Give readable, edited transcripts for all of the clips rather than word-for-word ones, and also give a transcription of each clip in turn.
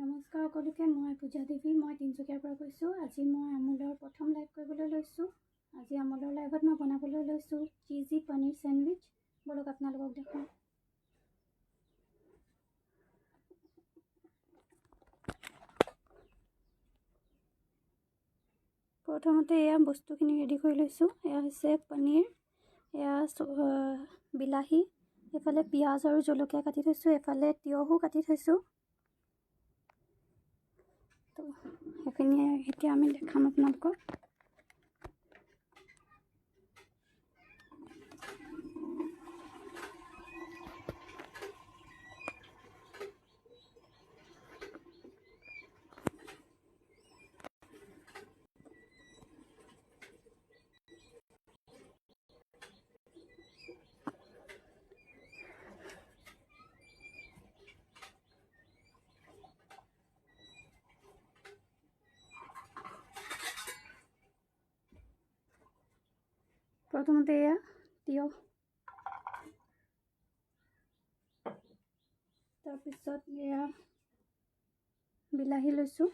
নমস্কাৰ সকলোকে, মই পূজা দেৱী। মই তিনিচুকীয়াৰ পৰা কৈছোঁ। আজি মই আমুলৰ প্ৰথম লাইভ কৰিবলৈ লৈছোঁ। আজি আমুলৰ লাইভত মই বনাবলৈ লৈছোঁ চিজি পনীৰ চেণ্ডউইচ। বলক আপোনালোকক দেখাওঁ। প্ৰথমতে এয়া বস্তুখিনি ৰেডি কৰি লৈছোঁ। এয়া হৈছে পনীৰ, এয়া বিলাহী, এফালে পিঁয়াজ আৰু জলকীয়া কাটি থৈছোঁ, এফালে তিয়হো কাটি থৈছোঁ। তো সেইখিনি এতিয়া আমি দেখাম আপোনালোকক। প্ৰথমতে এয়া তিয়হ, তাৰপিছত এয়া বিলাহী লৈছোঁ,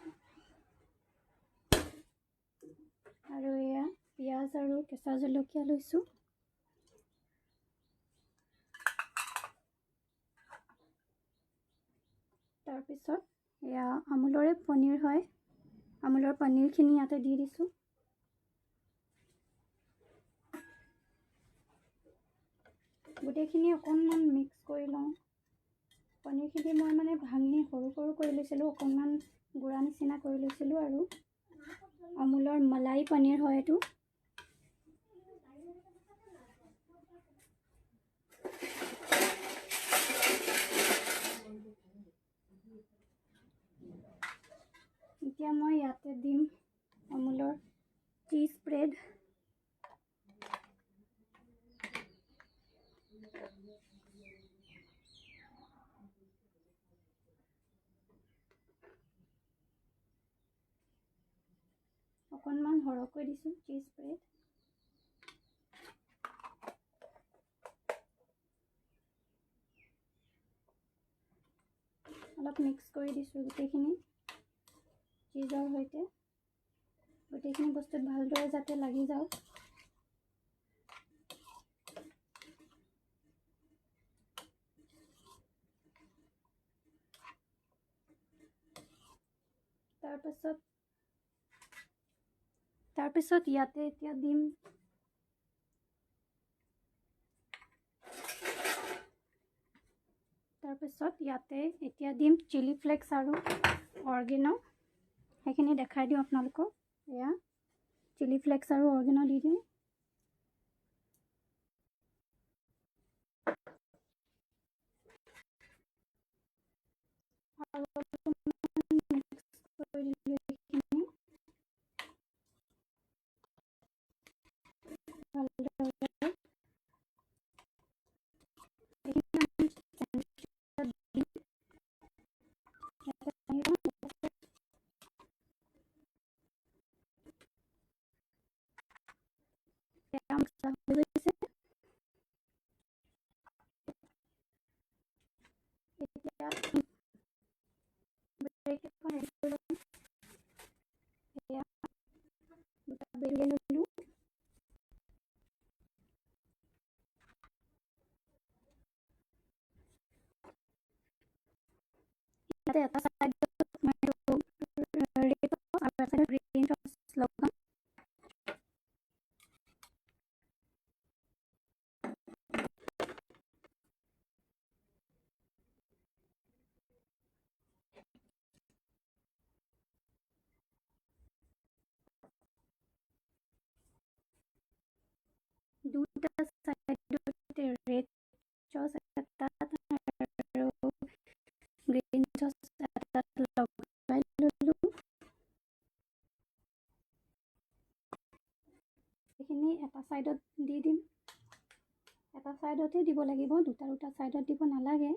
আৰু এয়া পিঁয়াজ আৰু কেঁচা জলকীয়া লৈছোঁ। তাৰপিছত এয়া আমুলৰে পনীৰ হয়, আমুলৰ পনীৰখিনি ইয়াতে দি দিছোঁ। গোটেইখিনি অকণমান মিক্স কৰি লওঁ। পনীৰখিনি মই মানে ভাঙি সৰু সৰু কৰি লৈছিলোঁ, অকণমান গুড়া নিচিনা কৰি লৈছিলোঁ। আৰু আমুলৰ মলাই পনীৰ হয় এইটো। এতিয়া মই ইয়াতে দিম আমুলৰ চীজ স্প্ৰেড। অকণমান সৰহকৈ দিছোঁ চীজ স্প্ৰেড। অলপ মিক্স কৰি দিছোঁ গোটেইখিনি চীজৰ সৈতে। গোটেইখিনি বস্তুত ভালদৰে যাতে লাগি যাওক। তাৰপিছত ইয়াতে এতিয়া দিম চিলি ফ্লেক্স আৰু অৰ্গেনো। সেইখিনি দেখাই দিওঁ আপোনালোকক। এয়া চিলি ফ্লেক্স আৰু অৰ্গেনো দি দিওঁ। এটা চাইডত মই ৰেড আৰু এটা চাইডত গ্ৰীণ চচ লগাম। দুটা চাইডতে ৰেড চচ এটা আৰু গ্ৰীণ চচ এটা লগাই ল'লোঁ। এইখিনি এটা চাইডত দি দিম। এটা চাইডতে দিব লাগিব, দুটা চাইডত দিব নালাগে।